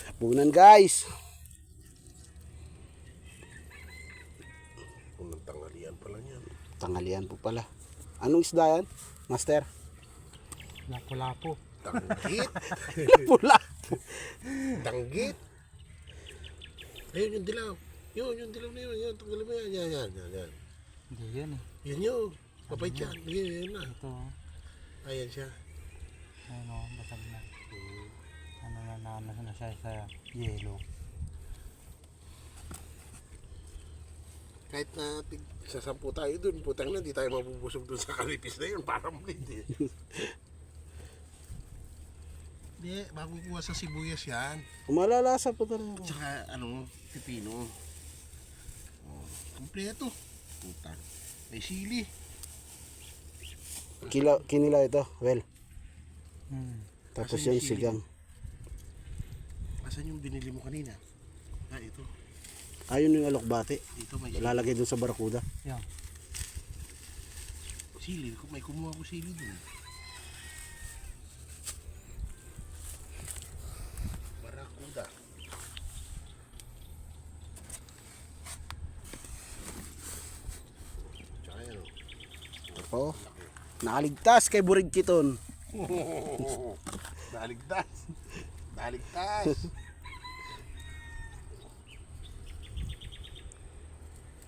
Hapunan guys. Unang tanghalian pala yan. Tanghalian po pala. Anong isda yan, Master? Lapu-lapu. Tanggit. Pula. Tanggit. Ayun yung dilaw. Yung dilaw na yun. Yan, tanggalin mo yan. Yan. Hindi yan eh. Yan yun. Papay dyan. Yan na. Ito. Ayan siya. Ayun o, basag na. Ano na siya sa yellow. Kahit na sa 10 tayo dun, putang na, di tayo mabubusog dun sa kalipis na yun. Parang blade eh. Hindi, bago kuha sa sibuyas yan. Malalasa po talaga. Tsaka pipino. Oh, kompleto. Putang. May sili. Kinila ito, well. Tapos Asan yung yung sigang. Asan yung binili mo kanina? Ito. Ayun yung alokbate. Dito may sili. Lalagay dun sa barakuda. Yan. Sili. May kumuha ko sili dun. Barakuda. Tsaka yan o. Opo. Nakaligtas kay Burig Kiton. Naligtas.